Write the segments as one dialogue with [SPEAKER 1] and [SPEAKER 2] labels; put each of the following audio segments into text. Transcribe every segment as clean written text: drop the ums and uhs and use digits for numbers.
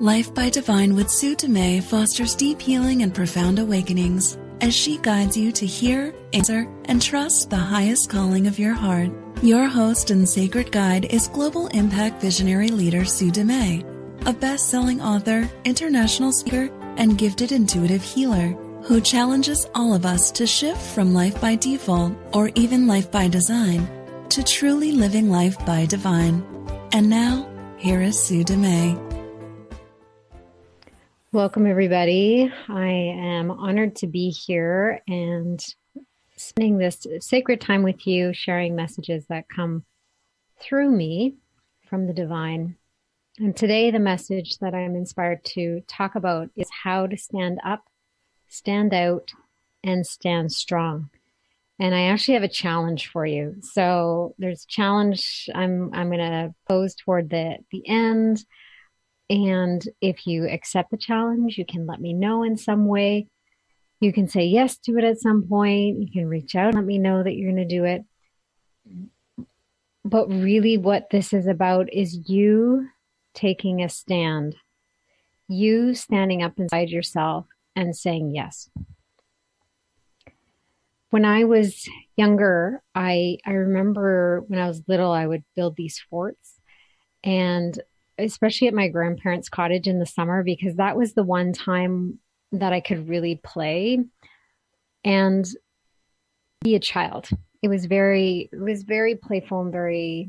[SPEAKER 1] Life by Divine with Sue Dumais fosters deep healing and profound awakenings as she guides you to hear, answer, and trust the highest calling of your heart. Your host and sacred guide is global impact visionary leader Sue Dumais, a best-selling author, international speaker, and gifted intuitive healer who challenges all of us to shift from life by default or even life by design to truly living life by divine. And now, here is Sue Dumais.
[SPEAKER 2] Welcome, everybody. I am honored to be here and spending this sacred time with you, sharing messages that come through me from the divine. And today, the message that I'm inspired to talk about is how to stand up, stand out, and stand strong. And I actually have a challenge for you. So there's a challenge I'm going to pose toward the end. And if you accept the challenge, you can let me know in some way. You can say yes to it at some point. You can reach out and let me know that you're going to do it. But really what this is about is you taking a stand. You standing up inside yourself and saying yes. When I was younger, I remember when I was little, I would build these forts, and especially at my grandparents' cottage in the summer, because that was the one time that I could really play and be a child. It was very playful and it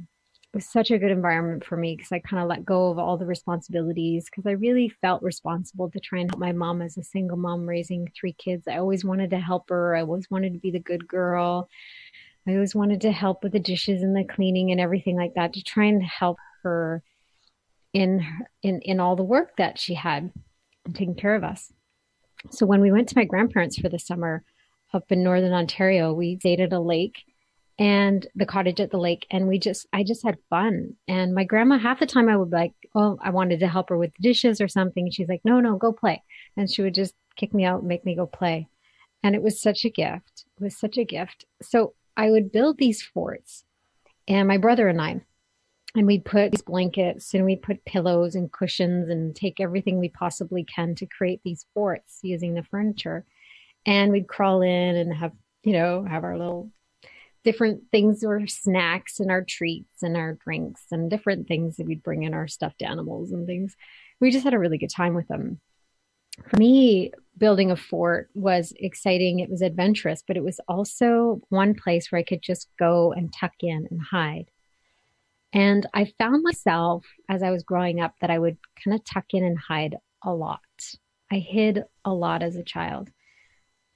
[SPEAKER 2] was such a good environment for me because I kind of let go of all the responsibilities because I really felt responsible to try and help my mom as a single mom raising 3 kids. I always wanted to help her. I always wanted to be the good girl. I always wanted to help with the dishes and the cleaning and everything like that to try and help her in all the work that she had and taking care of us. So when we went to my grandparents for the summer up in Northern Ontario, we stayed at a lake and the cottage at the lake. And I just had fun. And my grandma, half the time I would be like, oh, I wanted to help her with the dishes or something. And she's like, no, go play. And she would just kick me out and make me go play. And it was such a gift. It was such a gift. So I would build these forts, and my brother and we'd put these blankets and we'd put pillows and cushions and take everything we possibly can to create these forts using the furniture. And we'd crawl in and have our little different things or snacks and our treats and our drinks and different things that we'd bring in, our stuffed animals and things. We just had a really good time with them. For me, building a fort was exciting. It was adventurous, but it was also one place where I could just go and tuck in and hide. And I found myself as I was growing up that I would kind of tuck in and hide a lot. I hid a lot as a child.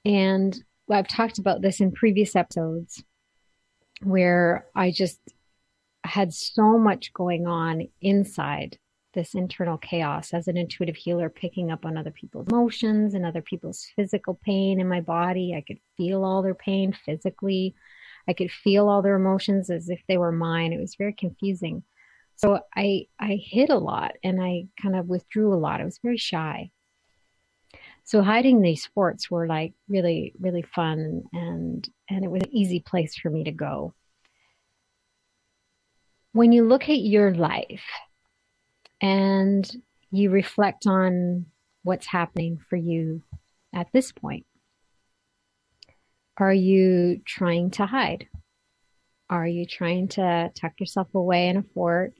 [SPEAKER 2] And I've talked about this in previous episodes where I just had so much going on inside this internal chaos as an intuitive healer, picking up on other people's emotions and other people's physical pain in my body. I could feel all their pain physically. I could feel all their emotions as if they were mine. It was very confusing. So I hid a lot and I kind of withdrew a lot. I was very shy. So hiding these forts were like really, really fun, and it was an easy place for me to go. When you look at your life and you reflect on what's happening for you at this point, are you trying to hide? Are you trying to tuck yourself away in a fort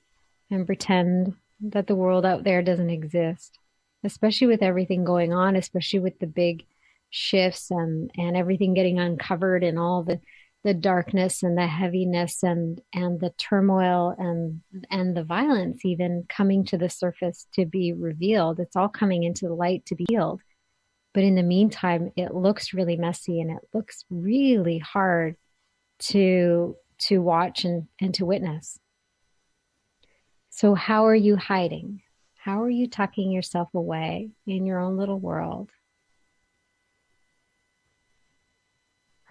[SPEAKER 2] and pretend that the world out there doesn't exist? Especially with everything going on, especially with the big shifts and everything getting uncovered and all the darkness and the heaviness and the turmoil and the violence even coming to the surface to be revealed. It's all coming into the light to be healed. But in the meantime, it looks really messy and it looks really hard to watch and to witness. So how are you hiding? How are you tucking yourself away in your own little world?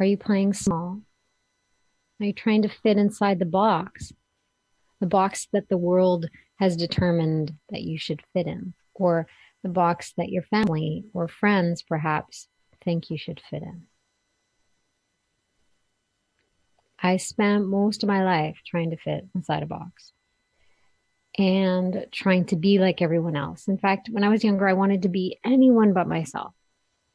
[SPEAKER 2] Are you playing small? Are you trying to fit inside the box that the world has determined that you should fit in, or the box that your family or friends perhaps think you should fit in? I spent most of my life trying to fit inside a box. and trying to be like everyone else. In fact, when I was younger, I wanted to be anyone but myself.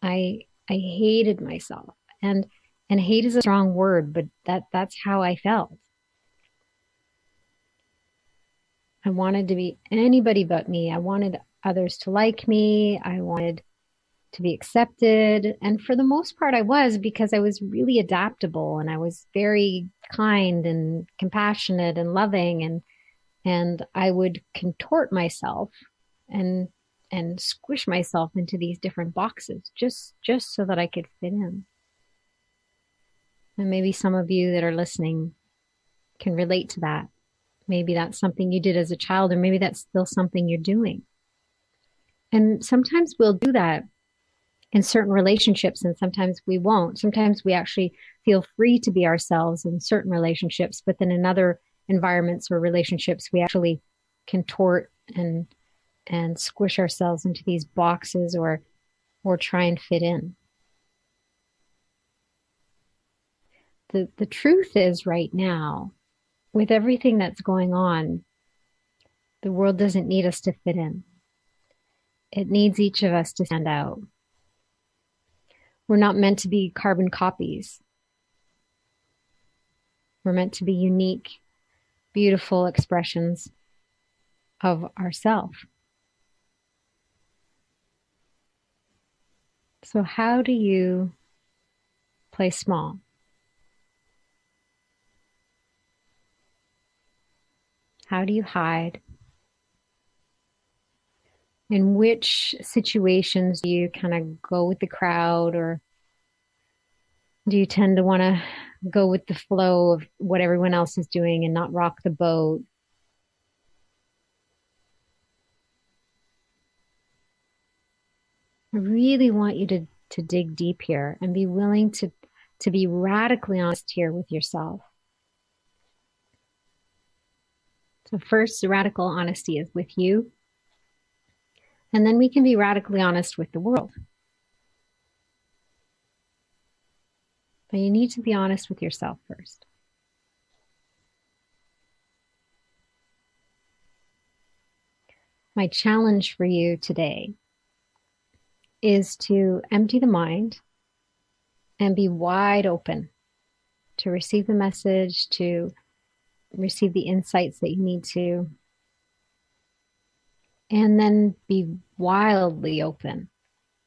[SPEAKER 2] I hated myself. And hate is a strong word, but that's how I felt. I wanted to be anybody but me. I wanted others to like me. I wanted to be accepted. And for the most part, I was, because I was really adaptable and I was very kind and compassionate and loving, and I would contort myself and squish myself into these different boxes just so that I could fit in. And maybe some of you that are listening can relate to that. Maybe that's something you did as a child, or maybe that's still something you're doing. And sometimes we'll do that in certain relationships, and sometimes we won't. Sometimes we actually feel free to be ourselves in certain relationships, but then in other environments or relationships, we actually contort and squish ourselves into these boxes or try and fit in. The truth is, right now, with everything that's going on, the world doesn't need us to fit in. It needs each of us to stand out. We're not meant to be carbon copies. We're meant to be unique, beautiful expressions of ourselves. So how do you play small? How do you hide? In which situations do you kind of go with the crowd, or do you tend to want to go with the flow of what everyone else is doing and not rock the boat? I really want you to dig deep here and be willing to be radically honest here with yourself. So first, the radical honesty is with you. And then we can be radically honest with the world. But you need to be honest with yourself first. My challenge for you today is to empty the mind and be wide open to receive the message, to receive the insights that you need to, and then be wildly open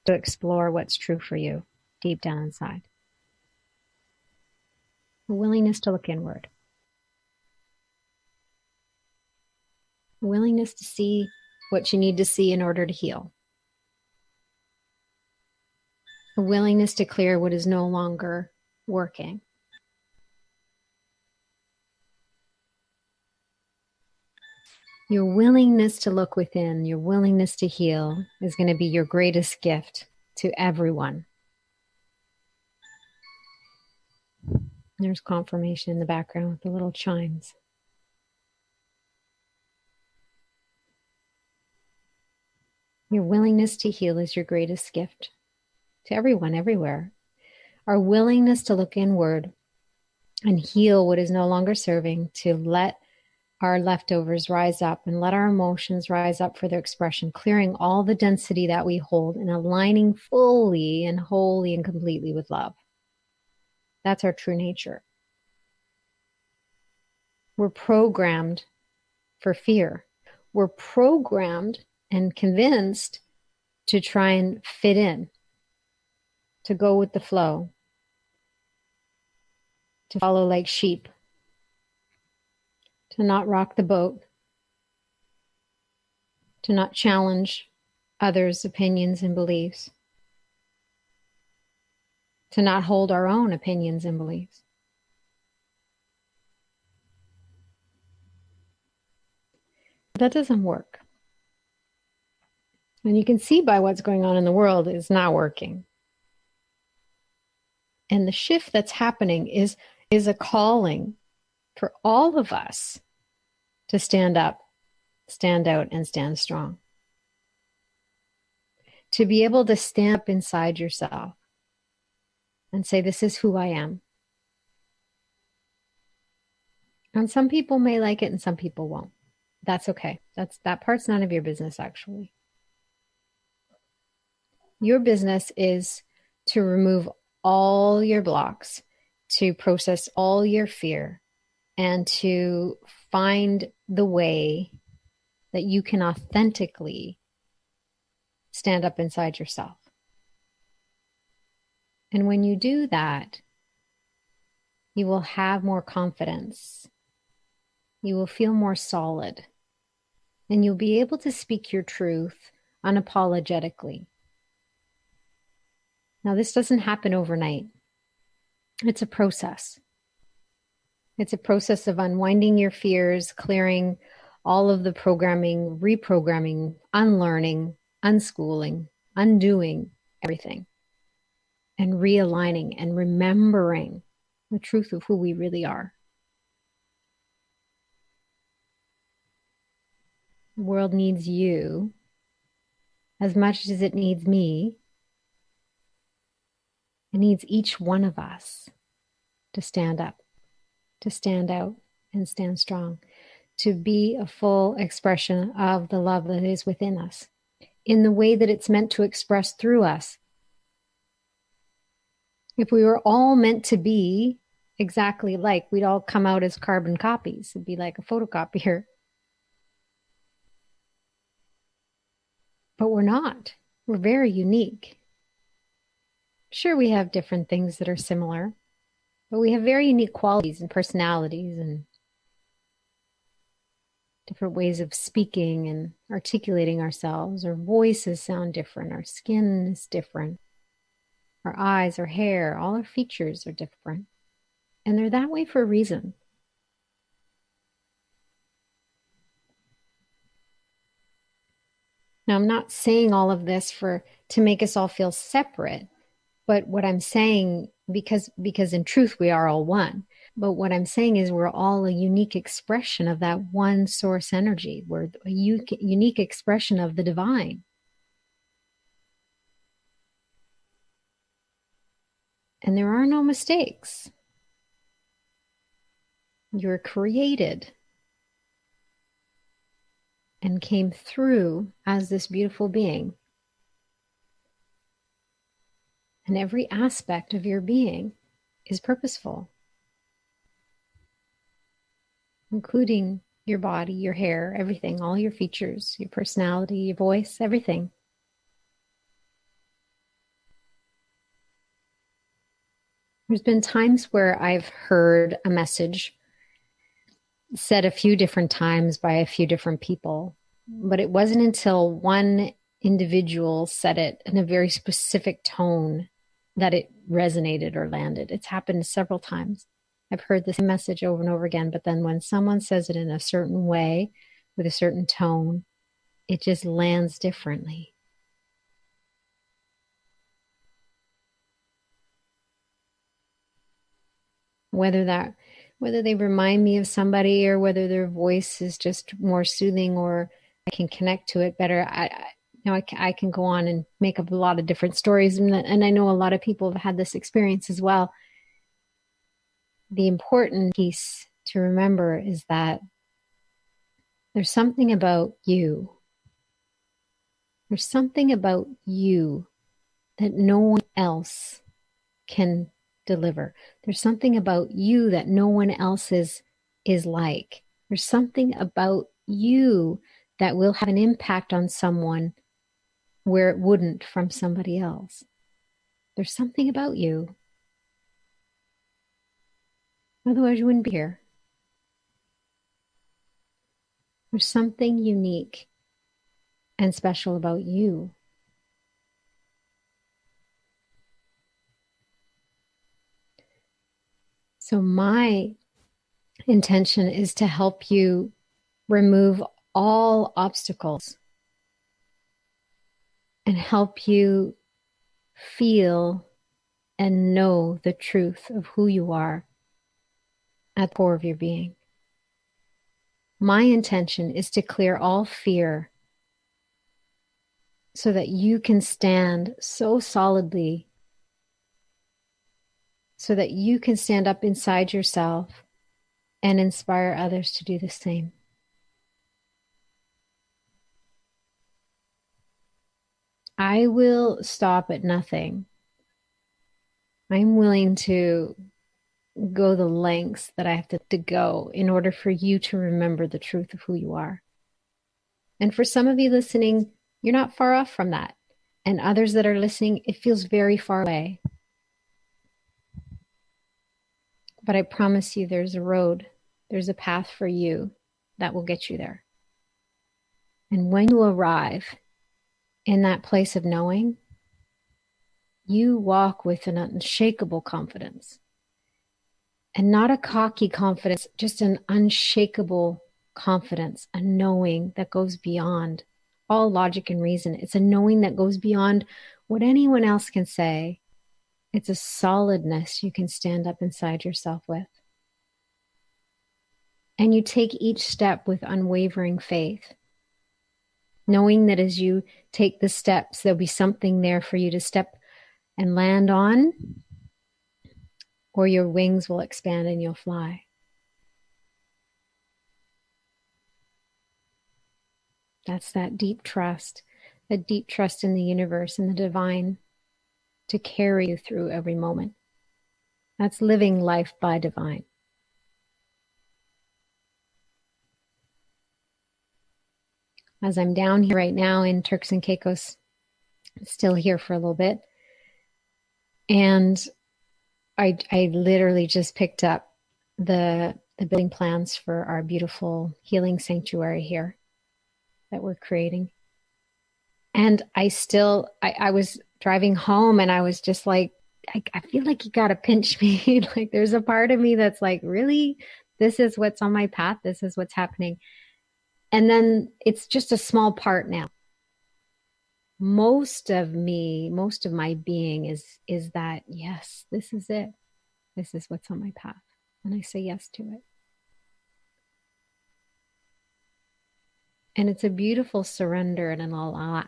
[SPEAKER 2] to explore what's true for you deep down inside. A willingness to look inward. A willingness to see what you need to see in order to heal. A willingness to clear what is no longer working. Your willingness to look within, your willingness to heal is going to be your greatest gift to everyone. There's confirmation in the background with the little chimes. Your willingness to heal is your greatest gift to everyone, everywhere. Our willingness to look inward and heal what is no longer serving, to let our leftovers rise up and let our emotions rise up for their expression, clearing all the density that we hold and aligning fully and wholly and completely with love. That's our true nature. We're programmed for fear. We're programmed and convinced to try and fit in, to go with the flow, to follow like sheep, to not rock the boat, to not challenge others' opinions and beliefs, to not hold our own opinions and beliefs. That doesn't work. And you can see by what's going on in the world, it's not working. And the shift that's happening is a calling for all of us to stand up, stand out, and stand strong. To be able to stand up inside yourself and say, this is who I am. And some people may like it and some people won't. That's okay. That part's none of your business, actually. Your business is to remove all your blocks, to process all your fear, and to find the way that you can authentically stand up inside yourself. And when you do that, you will have more confidence. You will feel more solid. And you'll be able to speak your truth unapologetically. Now, this doesn't happen overnight. It's a process. It's a process of unwinding your fears, clearing all of the programming, reprogramming, unlearning, unschooling, undoing everything, and realigning and remembering the truth of who we really are. The world needs you as much as it needs me. It needs each one of us to stand up, to stand out and stand strong, to be a full expression of the love that is within us in the way that it's meant to express through us. If we were all meant to be exactly like, we'd all come out as carbon copies. It'd be like a photocopier. But we're not. We're very unique. Sure, we have different things that are similar, but we have very unique qualities and personalities and different ways of speaking and articulating ourselves. Our voices sound different. Our skin is different. Our eyes, our hair, all our features are different. And they're that way for a reason. Now, I'm not saying all of this to make us all feel separate, but what I'm saying, because in truth we are all one, but what I'm saying is we're all a unique expression of that one source energy. We're a unique expression of the divine. And there are no mistakes. You're created and came through as this beautiful being. And every aspect of your being is purposeful, including your body, your hair, everything, all your features, your personality, your voice, everything. There's been times where I've heard a message said a few different times by a few different people, but it wasn't until one individual said it in a very specific tone that it resonated or landed. It's happened several times. I've heard the same message over and over again, but then when someone says it in a certain way, with a certain tone, it just lands differently. Whether they remind me of somebody or whether their voice is just more soothing or I can connect to it better. I can go on and make up a lot of different stories. And I know a lot of people have had this experience as well. The important piece to remember is that there's something about you. There's something about you that no one else can deliver. There's something about you that no one else is like. There's something about you that will have an impact on someone where it wouldn't from somebody else. There's something about you. Otherwise, you wouldn't be here. There's something unique and special about you. So my intention is to help you remove all obstacles and help you feel and know the truth of who you are at the core of your being. My intention is to clear all fear so that you can stand so solidly, so that you can stand up inside yourself and inspire others to do the same. I will stop at nothing. I'm willing to go the lengths that I have to go in order for you to remember the truth of who you are. And for some of you listening, you're not far off from that. And others that are listening, it feels very far away. But I promise you, there's a road, there's a path for you that will get you there. And when you arrive in that place of knowing, you walk with an unshakable confidence. And not a cocky confidence, just an unshakable confidence, a knowing that goes beyond all logic and reason. It's a knowing that goes beyond what anyone else can say. It's a solidness you can stand up inside yourself with. And you take each step with unwavering faith, knowing that as you take the steps, there'll be something there for you to step and land on, or your wings will expand and you'll fly. That's that deep trust in the universe and the divine to carry you through every moment. That's living life by divine. As I'm down here right now in Turks and Caicos, still here for a little bit, and I literally just picked up the building plans for our beautiful healing sanctuary here that we're creating. And I was driving home and I was just like, I feel like you got to pinch me. Like there's a part of me that's like, really, this is what's on my path. This is what's happening. And then it's just a small part now. Most of my being is that, yes, this is it. This is what's on my path. And I say yes to it. And it's a beautiful surrender and allowing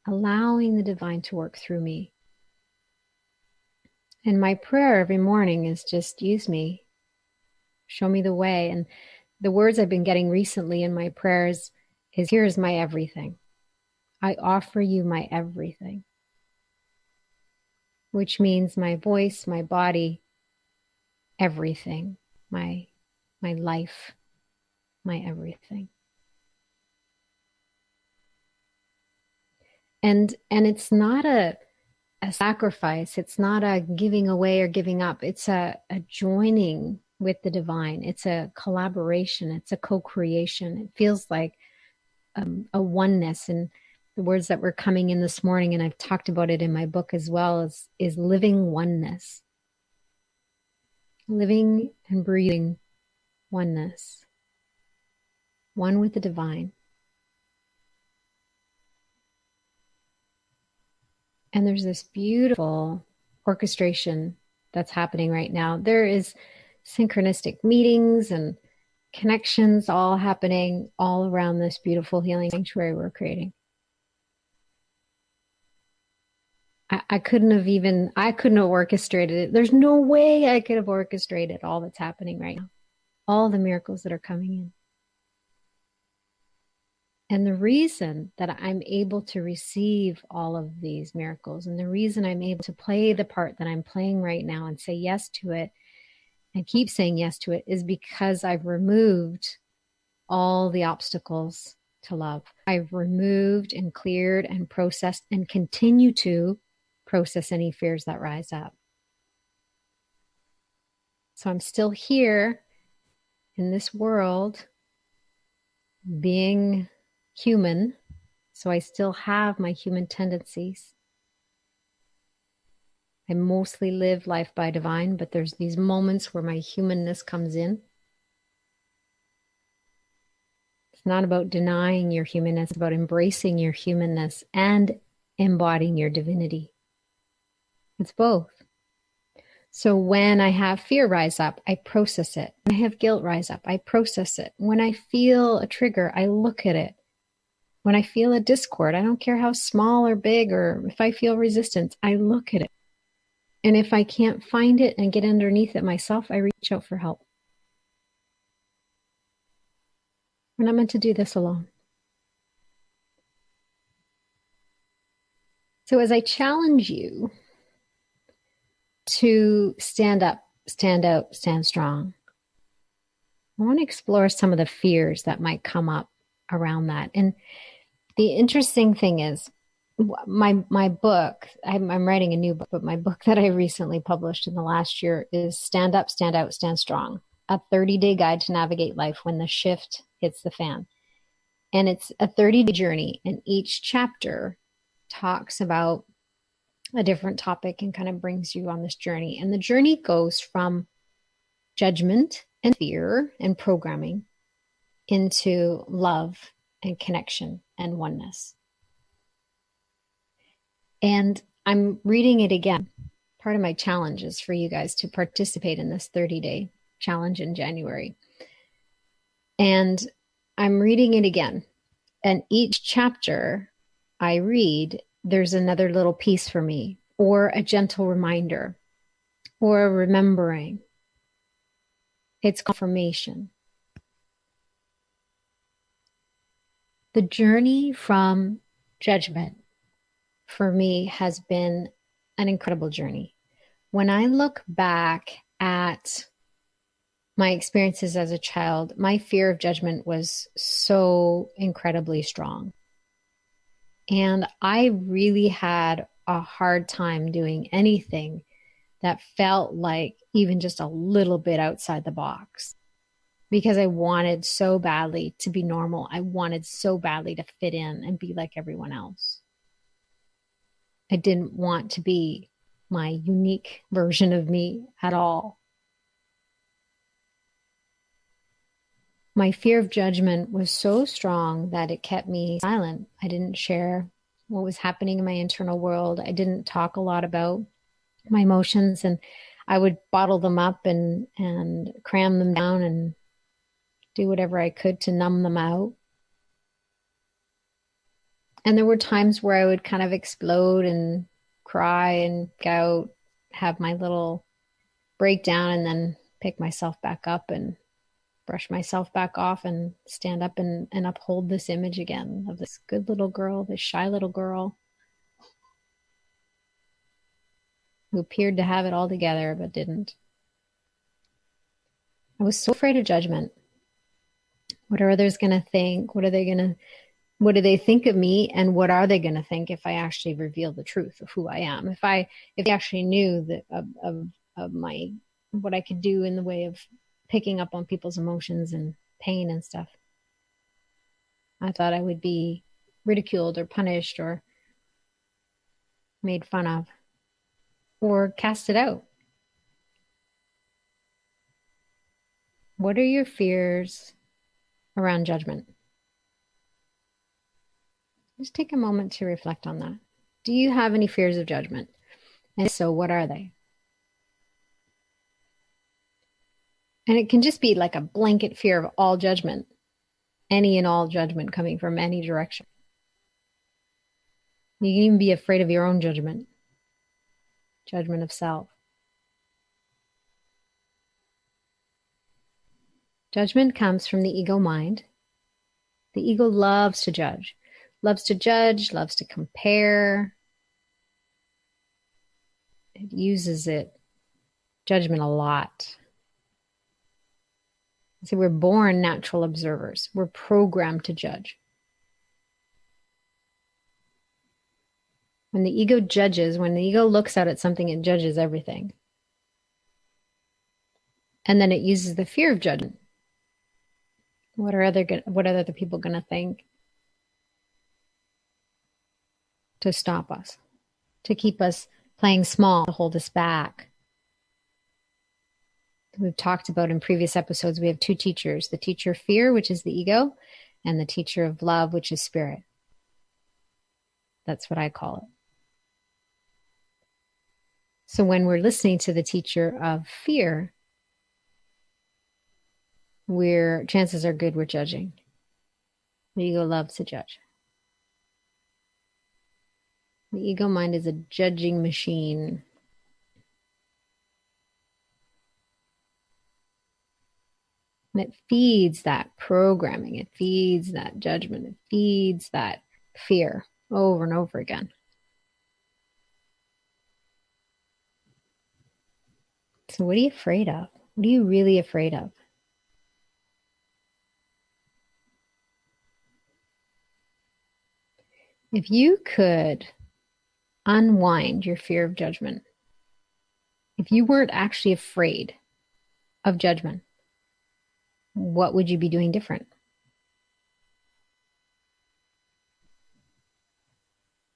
[SPEAKER 2] the divine to work through me. And my prayer every morning is just use me, show me the way. And the words I've been getting recently in my prayers is, here's my everything. I offer you my everything, which means my voice, my body, everything, my life, my everything. And it's not a sacrifice. It's not a giving away or giving up. It's a joining with the divine. It's a collaboration. It's a co-creation. It feels like a oneness. And the words that were coming in this morning, and I've talked about it in my book as well, is living oneness. Living and breathing oneness. One with the divine. And there's this beautiful orchestration that's happening right now. There is synchronistic meetings and connections all happening all around this beautiful healing sanctuary we're creating. I couldn't have orchestrated it. There's no way I could have orchestrated all that's happening right now. All the miracles that are coming in. And the reason that I'm able to receive all of these miracles, and the reason I'm able to play the part that I'm playing right now and say yes to it, and keep saying yes to it, is because I've removed all the obstacles to love. I've removed and cleared and processed and continue to process any fears that rise up. So I'm still here in this world being human, so I still have my human tendencies. I mostly live life by divine, but there's these moments where my humanness comes in. It's not about denying your humanness, it's about embracing your humanness and embodying your divinity. It's both. So when I have fear rise up, I process it. When I have guilt rise up, I process it. When I feel a trigger, I look at it. When I feel a discord, I don't care how small or big, or if I feel resistance, I look at it. And if I can't find it and get underneath it myself, I reach out for help. We're not meant to do this alone. So as I challenge you to stand up, stand out, stand strong, I want to explore some of the fears that might come up around that. And the interesting thing is, my book, I'm writing a new book, but my book that I recently published in the last year is Stand Up, Stand Out, Stand Strong, a 30-day guide to navigate life when the shift hits the fan. And it's a 30-day journey, and each chapter talks about a different topic and kind of brings you on this journey. And the journey goes from judgment and fear and programming into love and connection and oneness. And I'm reading it again. Part of my challenge is for you guys to participate in this 30-day challenge in January. And I'm reading it again. And each chapter I read, there's another little piece for me, or a gentle reminder, or a remembering. It's confirmation. The journey from judgment for me has been an incredible journey. When I look back at my experiences as a child, my fear of judgment was so incredibly strong. And I really had a hard time doing anything that felt like even just a little bit outside the box, because I wanted so badly to be normal. I wanted so badly to fit in and be like everyone else. I didn't want to be my unique version of me at all. My fear of judgment was so strong that it kept me silent. I didn't share what was happening in my internal world. I didn't talk a lot about my emotions, and I would bottle them up and cram them down and do whatever I could to numb them out. And there were times where I would kind of explode and cry and go, have my little breakdown, and then pick myself back up and brush myself back off and stand up and uphold this image again of this good little girl, this shy little girl who appeared to have it all together but didn't. I was so afraid of judgment. What are others going to think? What do they think of me? And what are they going to think if I actually reveal the truth of who I am? If they actually knew that of my, what I could do in the way of picking up on people's emotions and pain and stuff. I thought I would be ridiculed or punished or made fun of or casted out. What are your fears around judgment? Just take a moment to reflect on that. Do you have any fears of judgment? And if so, what are they? And it can just be like a blanket fear of all judgment, any and all judgment coming from any direction. You can even be afraid of your own judgment of self. Judgment comes from the ego mind. The ego loves to judge, loves to compare. It uses judgment a lot. See, we're born natural observers. We're programmed to judge. When the ego judges, when the ego looks out at something, it judges everything. And then it uses the fear of judgment. What are other people going to think? To stop us, to keep us playing small, to hold us back. We've talked about in previous episodes, we have two teachers, the teacher of fear, which is the ego, and the teacher of love, which is spirit. That's what I call it. So when we're listening to the teacher of fear, chances are good we're judging. The ego loves to judge. The ego mind is a judging machine. And it feeds that programming. It feeds that judgment. It feeds that fear over and over again. So what are you afraid of? What are you really afraid of? If you could unwind your fear of judgment, if you weren't actually afraid of judgment, what would you be doing different?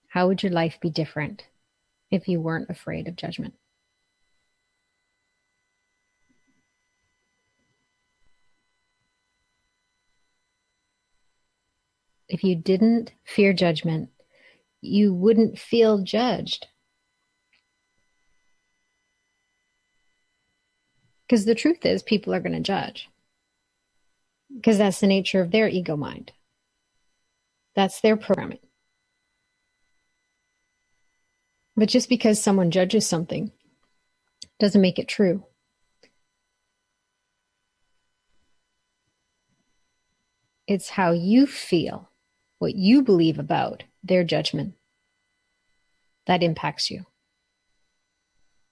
[SPEAKER 2] How would your life be different if you weren't afraid of judgment? If you didn't fear judgment, you wouldn't feel judged. Because the truth is, people are going to judge. Because that's the nature of their ego mind. That's their programming. But just because someone judges something doesn't make it true. It's how you feel, what you believe about their judgment, that impacts you.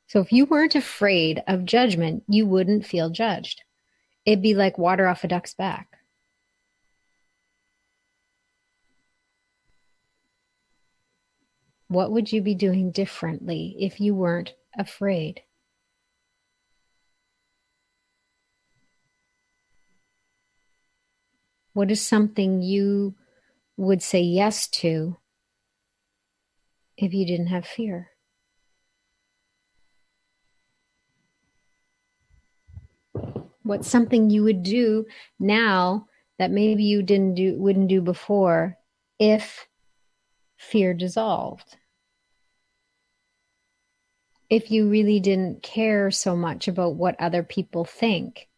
[SPEAKER 2] So if you weren't afraid of judgment, you wouldn't feel judged. It'd be like water off a duck's back. What would you be doing differently if you weren't afraid? What is something you would say yes to if you didn't have fear? What's something you would do now that maybe you wouldn't do before if fear dissolved? If you really didn't care so much about what other people think?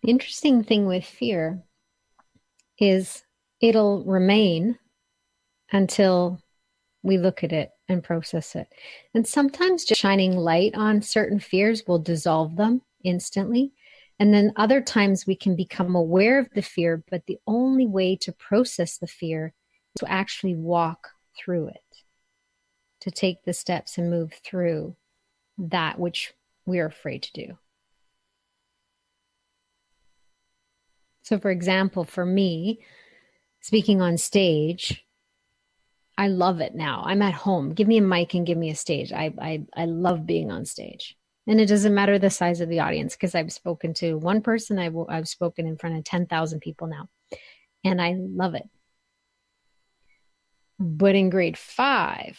[SPEAKER 2] The interesting thing with fear is it'll remain until we look at it and process it. And sometimes just shining light on certain fears will dissolve them instantly. And then other times we can become aware of the fear, but the only way to process the fear is to actually walk through it, to take the steps and move through that which we're afraid to do. So, for example, for me, speaking on stage, I love it now. I'm at home. Give me a mic and give me a stage. I love being on stage. And it doesn't matter the size of the audience because I've spoken to one person. I've spoken in front of 10,000 people now. And I love it. But in grade 5,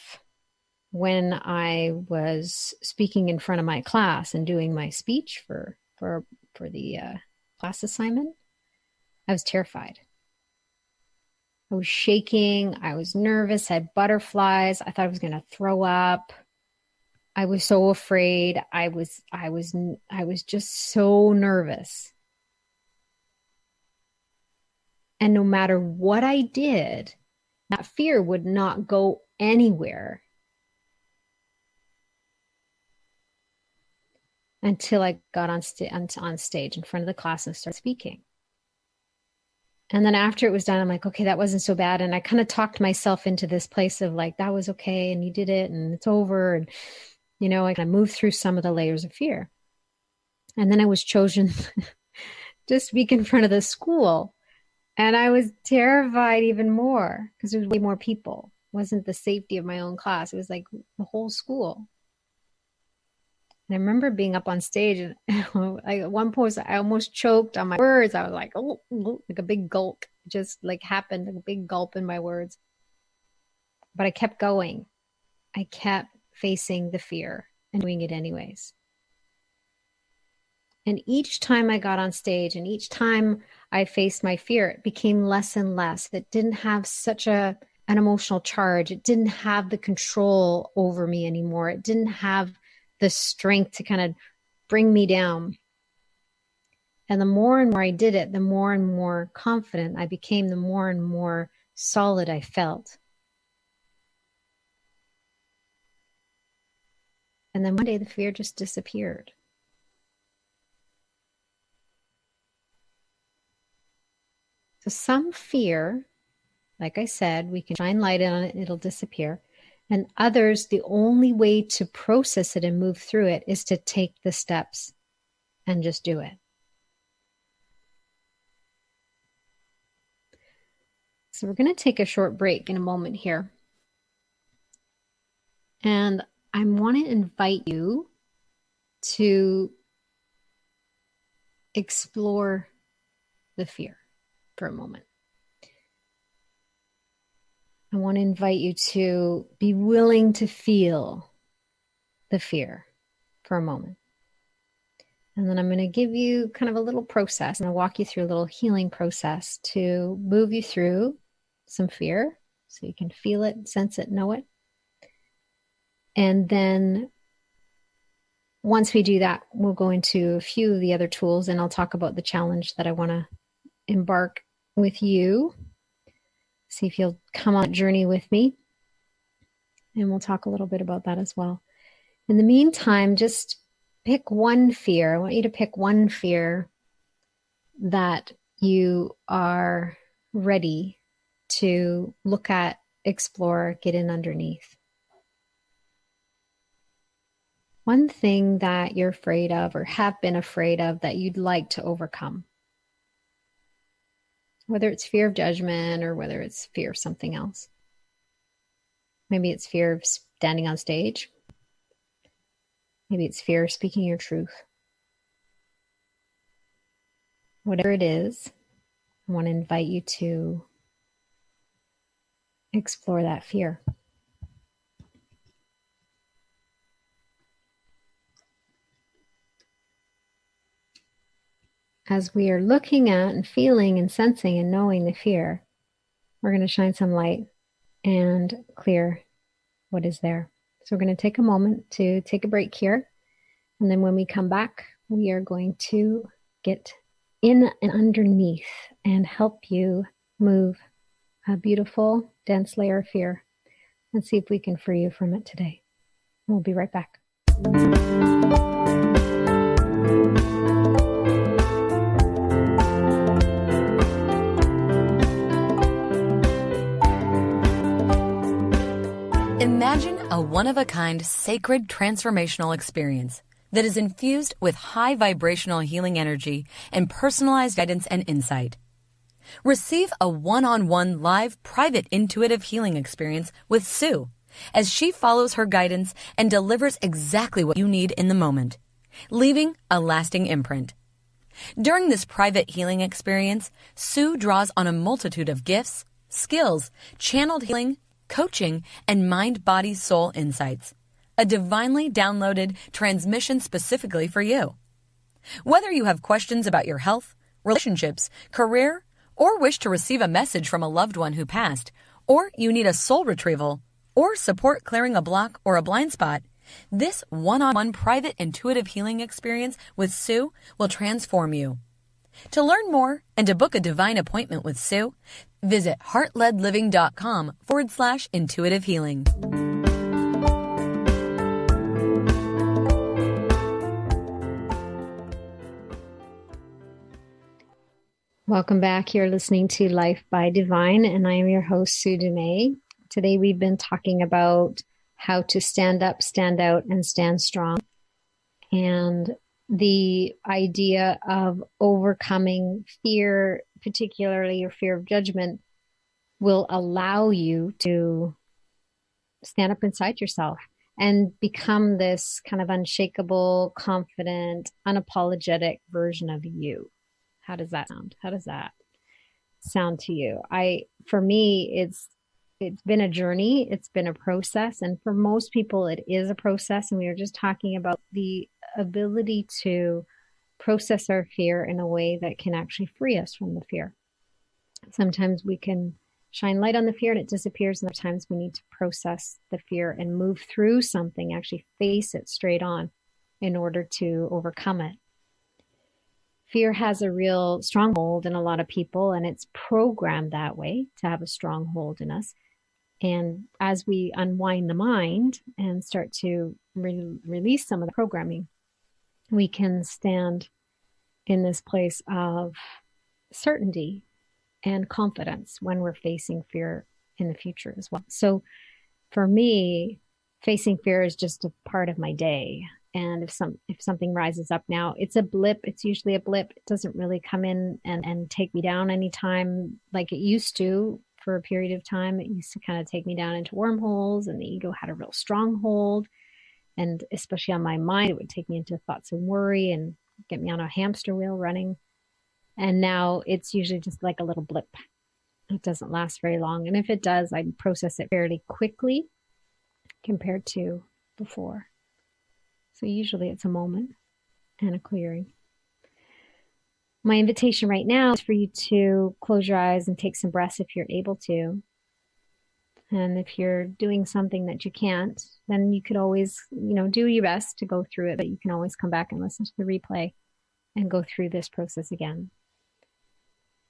[SPEAKER 2] when I was speaking in front of my class and doing my speech for the class assignment, I was terrified. I was shaking. I was nervous. I had butterflies. I thought I was going to throw up. I was so afraid. I was just so nervous. And no matter what I did, that fear would not go anywhere until I got on stage in front of the class and started speaking. And then after it was done, I'm like, okay, that wasn't so bad. And I kind of talked myself into this place of like, that was okay. And you did it and it's over. And, you know, I moved through some of the layers of fear. And then I was chosen to speak in front of the school. And I was terrified even more because there was way more people. It wasn't the safety of my own class. It was like the whole school. And I remember being up on stage and at one point I almost choked on my words. I was like, oh, like a big gulp just like happened, like a big gulp in my words. But I kept going. I kept facing the fear and doing it anyways. And each time I got on stage and each time I faced my fear, it became less and less. It didn't have such an emotional charge. It didn't have the control over me anymore. It didn't have the strength to kind of bring me down. And the more and more I did it, the more and more confident I became, the more and more solid I felt. And then one day the fear just disappeared. So some fear, like I said, we can shine light on it, it'll disappear. And others, the only way to process it and move through it is to take the steps and just do it. So we're going to take a short break in a moment here. And I want to invite you to explore the fear for a moment. I want to invite you to be willing to feel the fear for a moment. And then I'm going to give you kind of a little process, and I'll walk you through a little healing process to move you through some fear so you can feel it, sense it, know it. And then once we do that, we'll go into a few of the other tools, and I'll talk about the challenge that I want to embark with you. See if you'll come on a journey with me. And we'll talk a little bit about that as well. In the meantime, just pick one fear. I want you to pick one fear that you are ready to look at, explore, get in underneath. One thing that you're afraid of or have been afraid of that you'd like to overcome. Whether it's fear of judgment or whether it's fear of something else. Maybe it's fear of standing on stage. Maybe it's fear of speaking your truth. Whatever it is, I want to invite you to explore that fear. As we are looking at and feeling and sensing and knowing the fear, we're going to shine some light and clear what is there. So we're going to take a moment to take a break here. And then when we come back, we are going to get in and underneath and help you move a beautiful, dense layer of fear and see if we can free you from it today. We'll be right back.
[SPEAKER 3] Imagine a one-of-a-kind sacred transformational experience that is infused with high vibrational healing energy and personalized guidance and insight. Receive a one-on-one live private intuitive healing experience with Sue as she follows her guidance and delivers exactly what you need in the moment, leaving a lasting imprint. During this private healing experience, Sue draws on a multitude of gifts, skills, channeled healing, coaching, and mind-body-soul insights. A divinely downloaded transmission specifically for you. Whether you have questions about your health, relationships, career, or wish to receive a message from a loved one who passed, or you need a soul retrieval, or support clearing a block or a blind spot, this one-on-one private intuitive healing experience with Sue will transform you. To learn more and to book a divine appointment with Sue, visit heartledliving.com/intuitive healing.
[SPEAKER 2] Welcome back. You're listening to Life by Divine, and I am your host, Sue Dumais. Today we've been talking about how to stand up, stand out, and stand strong. And the idea of overcoming fear, particularly your fear of judgment, will allow you to stand up inside yourself and become this kind of unshakable, confident, unapologetic version of you. How does that sound? How does that sound to you? For me, it's been a journey. It's been a process. And for most people, it is a process. And we were just talking about the ability to process our fear in a way that can actually free us from the fear. Sometimes we can shine light on the fear and it disappears. And other times we need to process the fear and move through something, actually face it straight on in order to overcome it. Fear has a real stronghold in a lot of people, and it's programmed that way to have a stronghold in us. And as we unwind the mind and start to release some of the programming, we can stand in this place of certainty and confidence when we're facing fear in the future as well. So for me, facing fear is just a part of my day. And if something rises up now, it's a blip. It's usually a blip. It doesn't really come in and take me down anytime like it used to for a period of time. It used to kind of take me down into wormholes, and the ego had a real stronghold. And especially on my mind, it would take me into thoughts of worry and get me on a hamster wheel running. And now it's usually just like a little blip. It doesn't last very long. And if it does, I process it fairly quickly compared to before. So usually it's a moment and a clearing. My invitation right now is for you to close your eyes and take some breaths if you're able to. And if you're doing something that you can't, then you could always, do your best to go through it, but you can always come back and listen to the replay and go through this process again.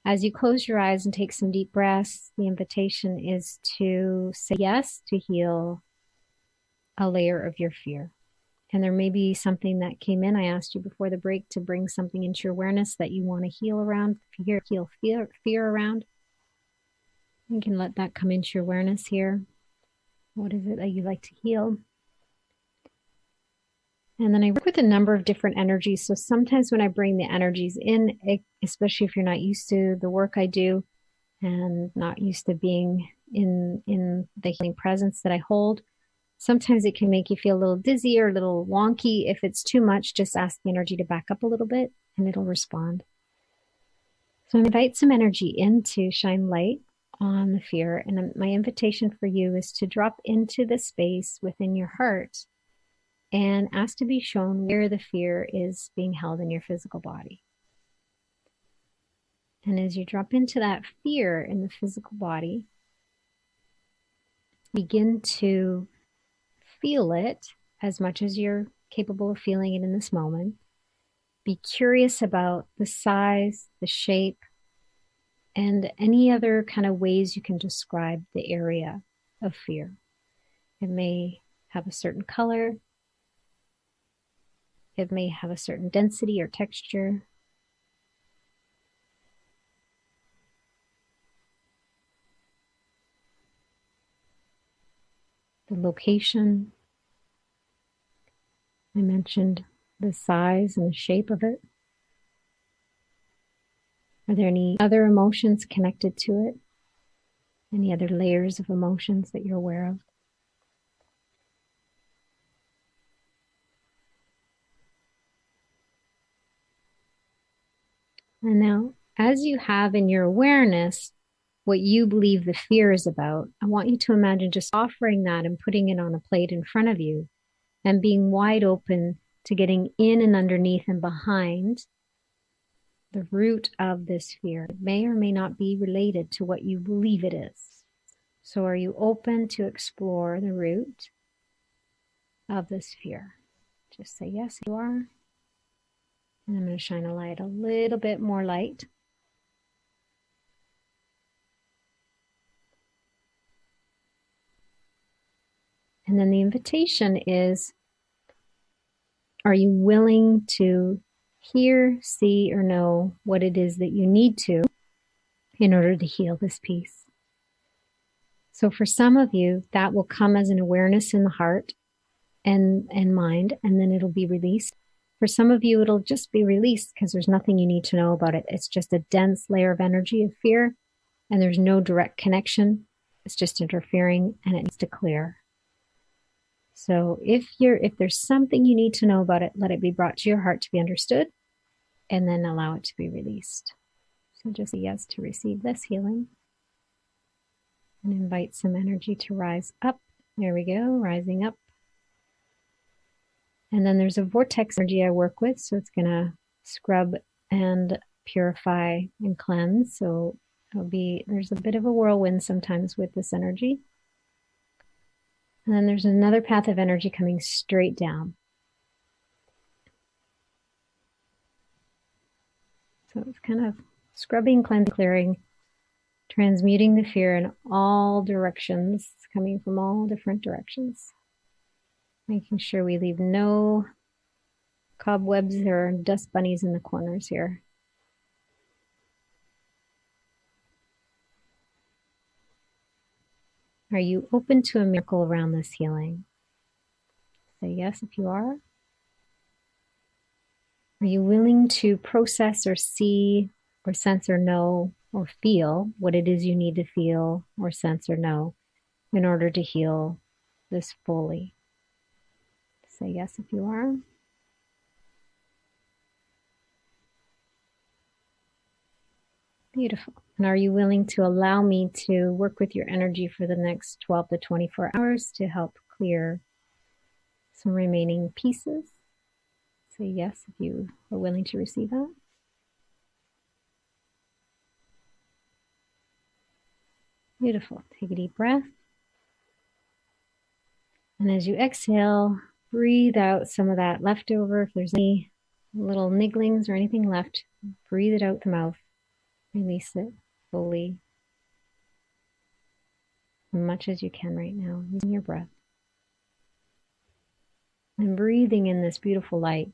[SPEAKER 2] As you close your eyes and take some deep breaths, the invitation is to say yes to heal a layer of your fear. And there may be something that came in. I asked you before the break to bring something into your awareness that you want to heal around, heal fear around. You can let that come into your awareness here. What is it that you like to heal? And then I work with a number of different energies. So sometimes when I bring the energies in, especially if you're not used to the work I do and not used to being in the healing presence that I hold, sometimes it can make you feel a little dizzy or a little wonky. If it's too much, just ask the energy to back up a little bit and it'll respond. So I invite some energy in to shine light on the fear. And my invitation for you is to drop into the space within your heart and ask to be shown where the fear is being held in your physical body. And as you drop into that fear in the physical body, begin to feel it as much as you're capable of feeling it in this moment. Be curious about the size, the shape, and any other kind of ways you can describe the area of fear. It may have a certain color. It may have a certain density or texture. The location. I mentioned the size and the shape of it. Are there any other emotions connected to it? Any other layers of emotions that you're aware of? And now, as you have in your awareness what you believe the fear is about, I want you to imagine just offering that and putting it on a plate in front of you and being wide open to getting in and underneath and behind the root of this fear. It may or may not be related to what you believe it is. So are you open to explore the root of this fear? Just say, yes, you are. And I'm going to shine a little bit more light. And then the invitation is, are you willing to hear, see, or know what it is that you need to in order to heal this piece? So for some of you, that will come as an awareness in the heart and mind, and then it'll be released. For some of you, it'll just be released because there's nothing you need to know about it. It's just a dense layer of energy of fear, and there's no direct connection. It's just interfering, and it needs to clear. So if there's something you need to know about it, let it be brought to your heart to be understood, and then allow it to be released. So just say yes to receive this healing. And invite some energy to rise up. There we go, rising up. And then there's a vortex energy I work with, so it's going to scrub and purify and cleanse. So there's a bit of a whirlwind sometimes with this energy. And then there's another path of energy coming straight down. So it's kind of scrubbing, cleansing, clearing, transmuting the fear in all directions, coming from all different directions. Making sure we leave no cobwebs or dust bunnies in the corners here. Are you open to a miracle around this healing? Say yes if you are. Are you willing to process or see or sense or know or feel what it is you need to feel or sense or know in order to heal this fully? Say yes if you are. Beautiful. And are you willing to allow me to work with your energy for the next 12 to 24 hours to help clear some remaining pieces? Say yes if you are willing to receive that. Beautiful. Take a deep breath. And as you exhale, breathe out some of that leftover. If there's any little nigglings or anything left, breathe it out the mouth. Release it fully, as much as you can right now, using your breath. And breathing in this beautiful light.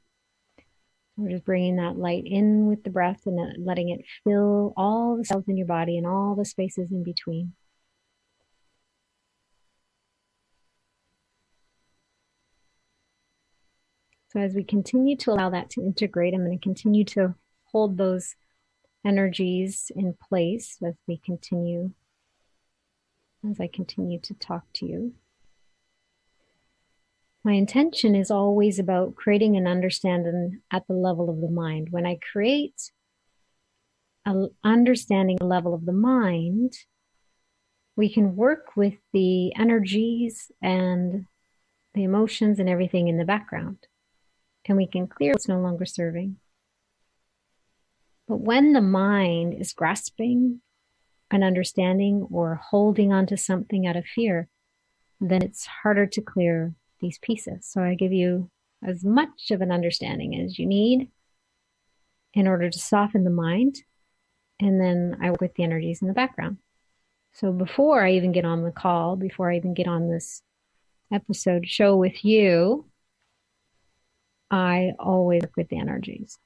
[SPEAKER 2] We're just bringing that light in with the breath and letting it fill all the cells in your body and all the spaces in between. So as we continue to allow that to integrate, I'm going to continue to hold those energies in place as I continue to talk to you. My intention is always about creating an understanding at the level of the mind. When I create an understanding at the level of the mind, we can work with the energies and the emotions and everything in the background. And we can clear what's no longer serving. But when the mind is grasping an understanding or holding on to something out of fear, then it's harder to clear these pieces. So I give you as much of an understanding as you need in order to soften the mind. And then I work with the energies in the background. So before I even get on the call, before I even get on this episode show with you, I always work with the energies.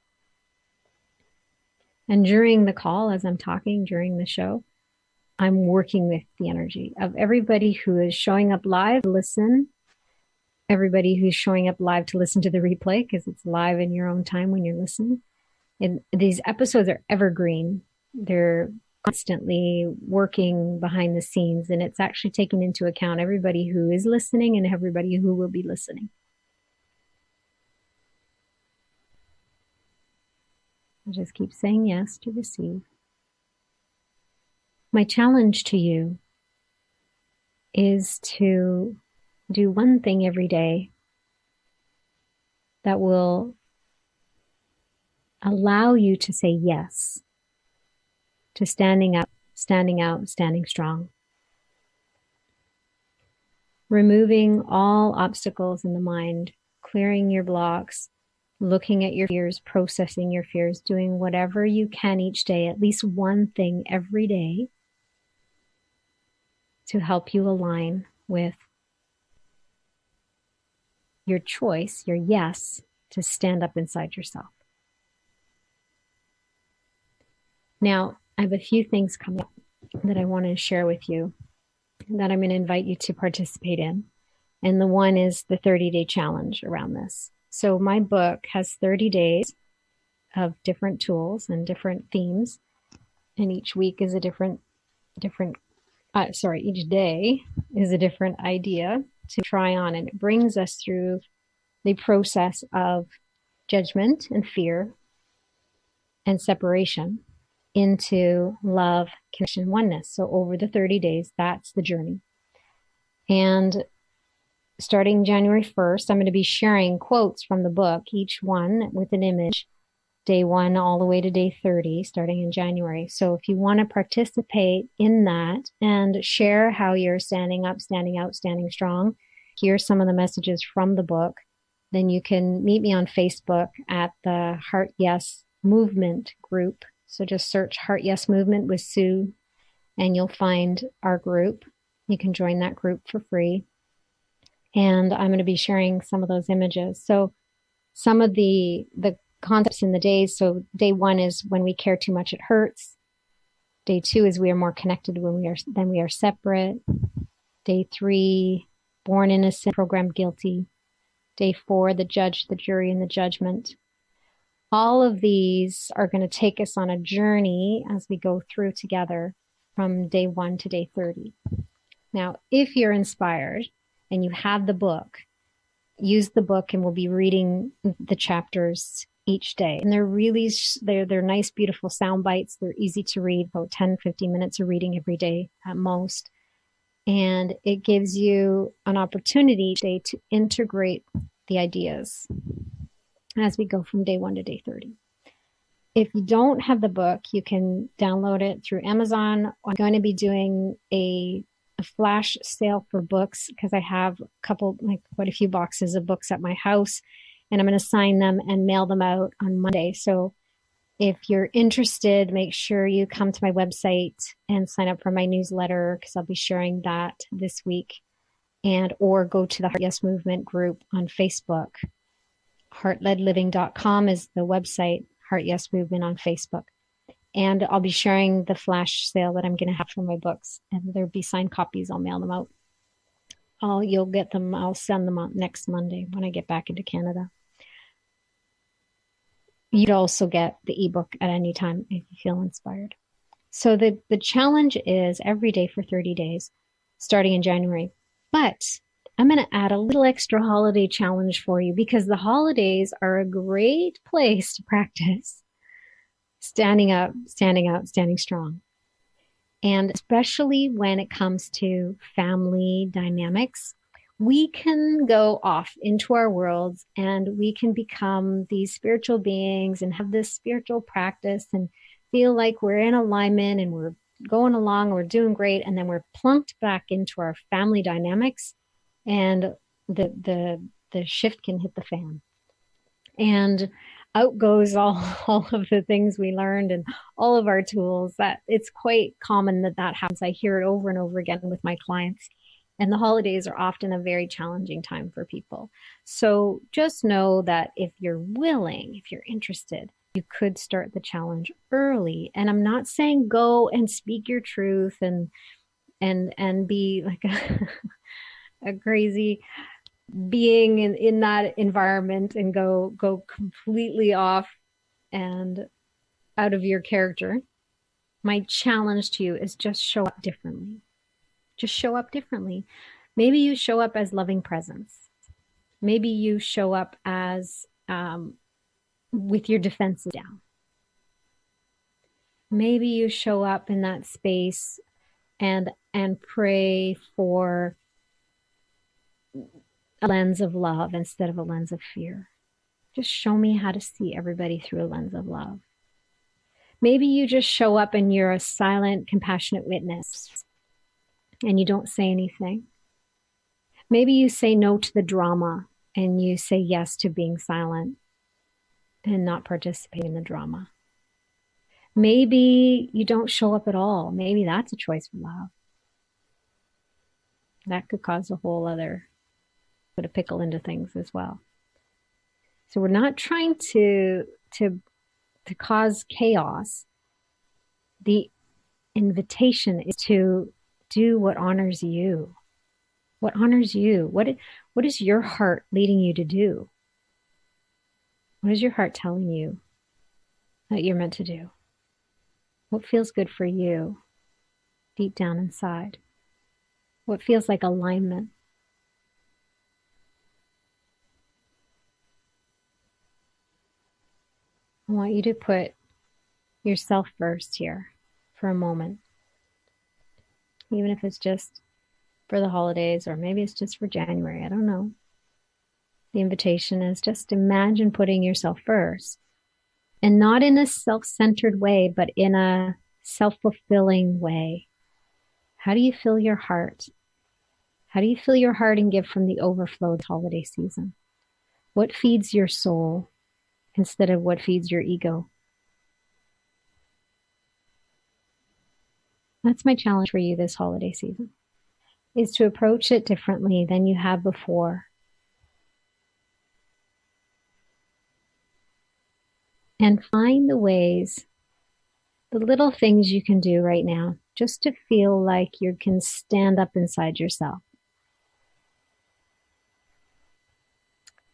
[SPEAKER 2] And during the call, as I'm talking during the show, I'm working with the energy of everybody who is showing up live to listen, everybody who's showing up live to listen to the replay, because it's live in your own time when you're listening. And these episodes are evergreen. They're constantly working behind the scenes, and it's actually taking into account everybody who is listening and everybody who will be listening. I just keep saying yes to receive. My challenge to you is to do one thing every day that will allow you to say yes to standing up, standing out, standing strong. Removing all obstacles in the mind, clearing your blocks, looking at your fears, processing your fears, doing whatever you can each day, at least one thing every day to help you align with your choice, your yes, to stand up inside yourself. Now, I have a few things coming up that I want to share with you that I'm going to invite you to participate in. And the one is the 30-day challenge around this. So my book has 30 days of different tools and different themes. And each week is a each day is a different idea to try on. And it brings us through the process of judgment and fear and separation into love, connection, oneness. So over the 30 days, that's the journey. And starting January 1st, I'm going to be sharing quotes from the book, each one with an image, day 1 all the way to day 30, starting in January. So if you want to participate in that and share how you're standing up, standing out, standing strong, hear some of the messages from the book, then you can meet me on Facebook at the Heart Yes Movement group. So just search Heart Yes Movement with Sue, and you'll find our group. You can join that group for free. And I'm going to be sharing some of those images. So some of the concepts in the days. So day 1 is when we care too much, it hurts. Day 2 is we are more connected than we are separate. Day 3, born innocent, programmed guilty. Day 4, the judge, the jury, and the judgment. All of these are going to take us on a journey as we go through together from day 1 to day 30. Now, if you're inspired and you have the book, use the book and we'll be reading the chapters each day. And they're nice, beautiful sound bites. They're easy to read, about 10, 15 minutes of reading every day at most. And it gives you an opportunity each day to integrate the ideas as we go from day 1 to day 30. If you don't have the book, you can download it through Amazon. I'm going to be doing a flash sale for books because I have quite a few boxes of books at my house, and I'm going to sign them and mail them out on Monday. So if you're interested, make sure you come to my website and sign up for my newsletter because I'll be sharing that this week, or go to the Heart Yes Movement group on Facebook. HeartLedLiving.com is the website, Heart Yes Movement on Facebook. And I'll be sharing the flash sale that I'm going to have for my books. And there'll be signed copies. I'll mail them out. You'll get them. I'll send them out next Monday when I get back into Canada. You'd also get the ebook at any time if you feel inspired. So the challenge is every day for 30 days, starting in January. But I'm going to add a little extra holiday challenge for you because the holidays are a great place to practice standing up, standing strong. And especially when it comes to family dynamics, we can go off into our worlds and we can become these spiritual beings and have this spiritual practice and feel like we're in alignment and we're going along, we're doing great. And then we're plunked back into our family dynamics and the shift can hit the fan. And out goes all of the things we learned and all of our tools. That it's quite common that happens. I hear it over and over again with my clients. And the holidays are often a very challenging time for people. So just know that if you're willing, if you're interested, you could start the challenge early. And I'm not saying go and speak your truth and be like a crazy being in that environment and go completely off and out of your character. My challenge to you is just show up differently. Just show up differently. Maybe you show up as loving presence. Maybe you show up as with your defenses down. Maybe you show up in that space and pray for a lens of love instead of a lens of fear. Just show me how to see everybody through a lens of love. Maybe you just show up and you're a silent, compassionate witness and you don't say anything. Maybe you say no to the drama and you say yes to being silent and not participating in the drama. Maybe you don't show up at all. Maybe that's a choice for love. That could cause a whole other put a pickle into things as well. So we're not trying to cause chaos. The invitation is to do what honors you. What honors you? What is your heart leading you to do? What is your heart telling you that you're meant to do? What feels good for you deep down inside? What feels like alignment? I want you to put yourself first here for a moment. Even if it's just for the holidays or maybe it's just for January, I don't know. The invitation is just imagine putting yourself first and not in a self-centered way, but in a self-fulfilling way. How do you fill your heart? How do you fill your heart and give from the overflow this holiday season? What feeds your soul instead of what feeds your ego? That's my challenge for you this holiday season, is to approach it differently than you have before. And find the ways, the little things you can do right now just to feel like you can stand up inside yourself.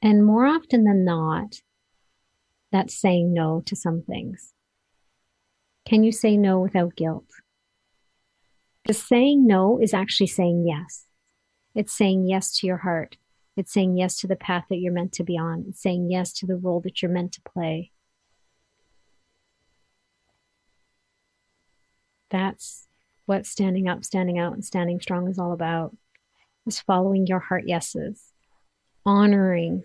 [SPEAKER 2] And more often than not, that's saying no to some things. Can you say no without guilt? Because saying no is actually saying yes. It's saying yes to your heart. It's saying yes to the path that you're meant to be on. It's saying yes to the role that you're meant to play. That's what standing up, standing out, and standing strong is all about. Is following your heart yeses, honoring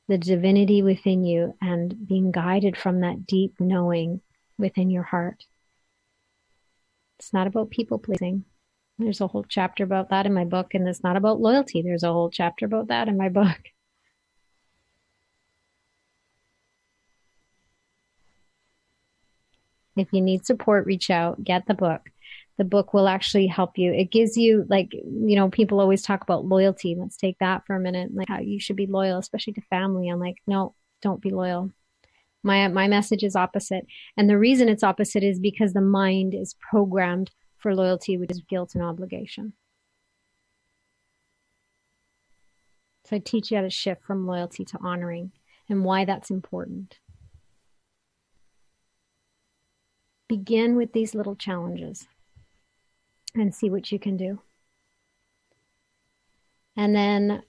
[SPEAKER 2] the divinity within you and being guided from that deep knowing within your heart. It's not about people pleasing. There's a whole chapter about that in my book, and it's not about loyalty. There's a whole chapter about that in my book. If you need support, reach out, get the book. The book will actually help you. It gives you, people always talk about loyalty. Let's take that for a minute. Like how you should be loyal, especially to family. I'm like, no, don't be loyal. My message is opposite. And the reason it's opposite is because the mind is programmed for loyalty, which is guilt and obligation. So I teach you how to shift from loyalty to honoring and why that's important. Begin with these little challenges and see what you can do. And then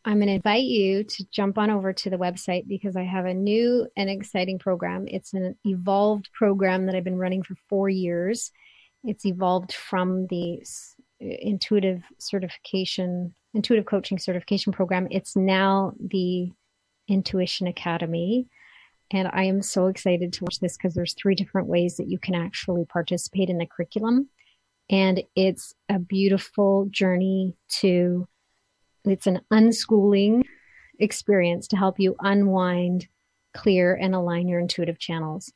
[SPEAKER 2] I'm going to invite you to jump on over to the website because I have a new and exciting program. It's an evolved program that I've been running for 4 years. It's evolved from the intuitive coaching certification program. It's now the Intuition Academy. And I am so excited to watch this because there's 3 different ways that you can actually participate in the curriculum. And it's a beautiful journey it's an unschooling experience to help you unwind, clear, and align your intuitive channels.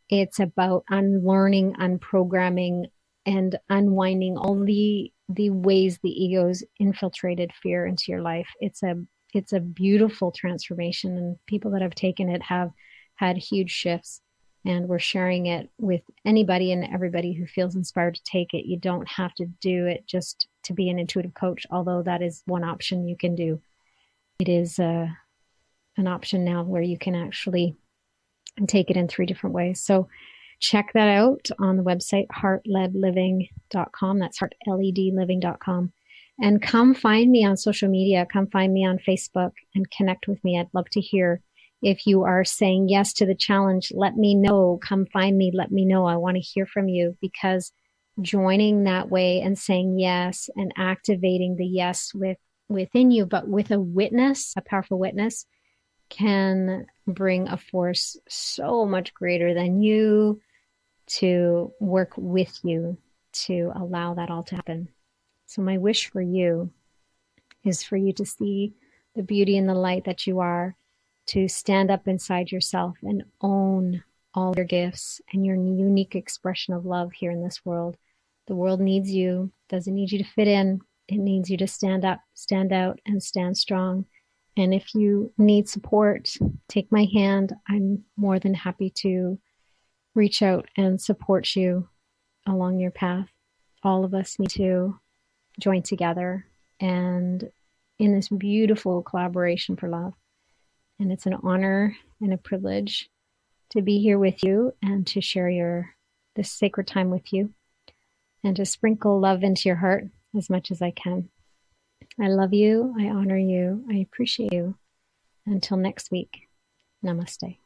[SPEAKER 2] It's about unlearning, unprogramming, and unwinding all the ways the ego's infiltrated fear into your life. It's a beautiful transformation, and people that have taken it have had huge shifts, and we're sharing it with anybody and everybody who feels inspired to take it. You don't have to do it just to be an intuitive coach, although that is one option you can do. It is an option now where you can actually take it in 3 different ways. So check that out on the website, heartledliving.com. That's heartledliving.com. And come find me on social media. Come find me on Facebook and connect with me. I'd love to hear. If you are saying yes to the challenge, let me know. Come find me. Let me know. I want to hear from you, because joining that way and saying yes and activating the yes within you, but with a witness, a powerful witness, can bring a force so much greater than you to work with you to allow that all to happen. So my wish for you is for you to see the beauty and the light that you are, to stand up inside yourself and own all your gifts and your unique expression of love here in this world. The world needs you, doesn't need you to fit in. It needs you to stand up, stand out, and stand strong. And if you need support, take my hand. I'm more than happy to reach out and support you along your path. All of us need to join together and in this beautiful collaboration for love. And it's an honor and a privilege to be here with you and to share this sacred time with you and to sprinkle love into your heart as much as I can. I love you. I honor you. I appreciate you. Until next week, namaste.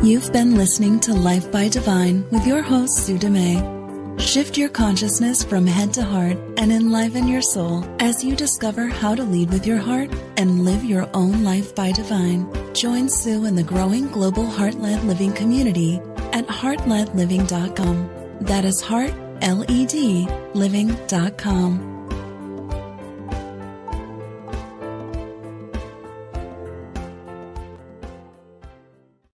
[SPEAKER 1] You've been listening to Life by Divine with your host, Sue Dumais. Shift your consciousness from head to heart and enliven your soul as you discover how to lead with your heart and live your own life by divine. Join Sue in the growing global Heart-Led Living community at heartledliving.com. That is heart, L-E-D, living.com.